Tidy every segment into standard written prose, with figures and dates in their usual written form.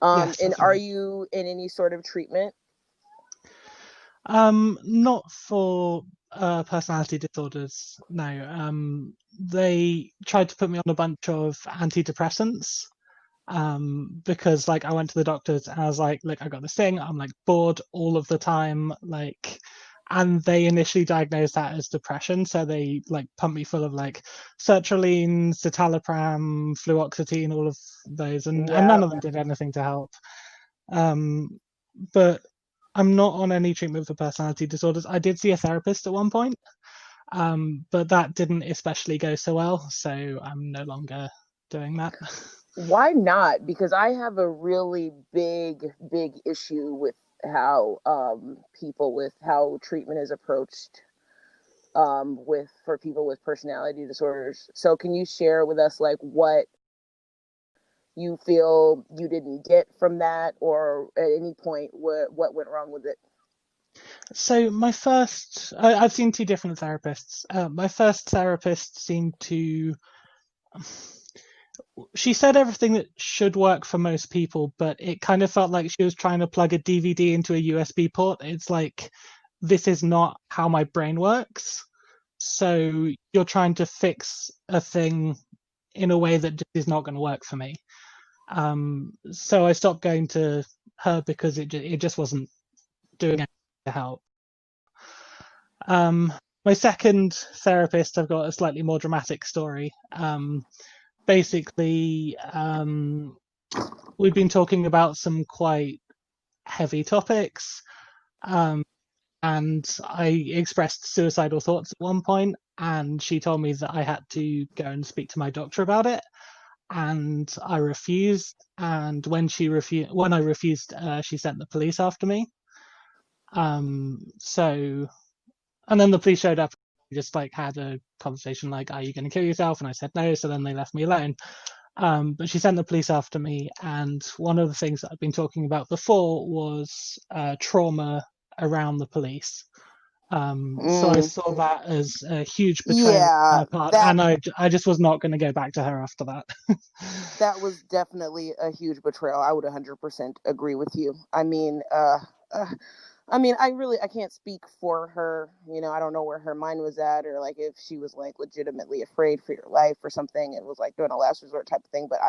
Yes, And are definitely. you in any sort of treatment? Not for personality disorders, no. They tried to put me on a bunch of antidepressants, because like I went to the doctors and I was like, look, I got this thing, I'm like bored all of the time, like, and they initially diagnosed that as depression, so they like pumped me full of like sertraline, citalopram, fluoxetine, all of those, and Yeah. none of them did anything to help. Um, but I'm not on any treatment for personality disorders. I did see a therapist at one point, but that didn't especially go so well, so I'm no longer doing that. Why not? Because I have a really big issue with how people with how treatment is approached with for people with personality disorders. So can you share with us like what you feel you didn't get from that, or at any point what went wrong with it? So I've seen two different therapists. My first therapist seemed to, she said everything that should work for most people, but it kind of felt like she was trying to plug a DVD into a USB port. It's like, this is not how my brain works. So you're trying to fix a thing in a way that just is not going to work for me. So I stopped going to her because it just wasn't doing anything to help. Um, my second therapist, I've got a slightly more dramatic story. Basically, we've been talking about some quite heavy topics, um, and I expressed suicidal thoughts at one point, and she told me that I had to go and speak to my doctor about it, and I refused. And when I refused, she sent the police after me. So And then the police showed up, and just like had a conversation like, "Are you going to kill yourself?" And I said no. So then they left me alone. But she sent the police after me, and one of the things that I've been talking about before was trauma around the police. So I Mm, saw that as a huge betrayal on yeah, her part, that and I just was not going to go back to her after that. that was definitely a huge betrayal. I would 100% agree with you. Uh, I mean, I can't speak for her. You know, I don't know where her mind was at, or like if she was like legitimately afraid for your life or something. It was like doing a last resort type of thing. But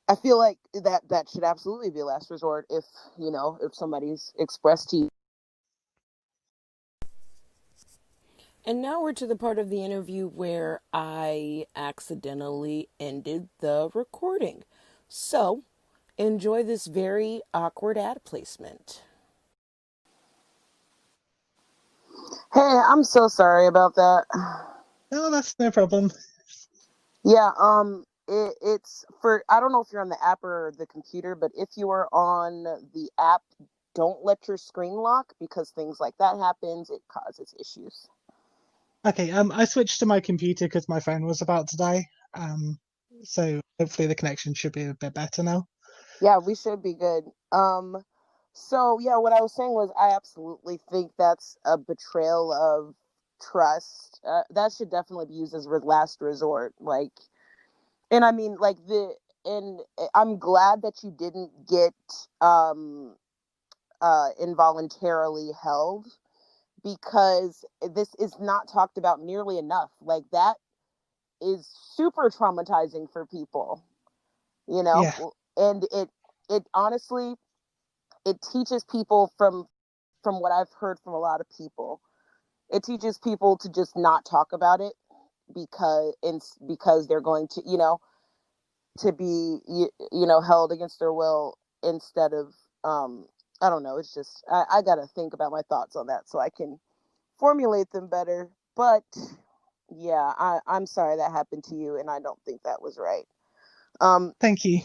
I feel like that should absolutely be a last resort if if somebody's expressed to you. And now we're to the part of the interview where I accidentally ended the recording. So enjoy this very awkward ad placement. Hey, I'm so sorry about that. No, that's no problem. Yeah, it's for, I don't know if you're on the app or the computer, but if you are on the app, don't let your screen lock because things like that happens. It causes issues. Okay, I switched to my computer because my phone was about to die. So hopefully the connection should be a bit better now. Yeah, we should be good. So yeah, what I was saying was I absolutely think that's a betrayal of trust. That should definitely be used as last resort. Like, and I mean, like and I'm glad that you didn't get um involuntarily held, because this is not talked about nearly enough. Like that is super traumatizing for people, you Yeah. know, and it honestly, it teaches people from what I've heard from a lot of people. It teaches people to just not talk about it because they're going to, to be held against their will instead of I don't know. It's just I got to think about my thoughts on that so I can formulate them better. But yeah, I'm sorry that happened to you, and I don't think that was right. Um, Thank you.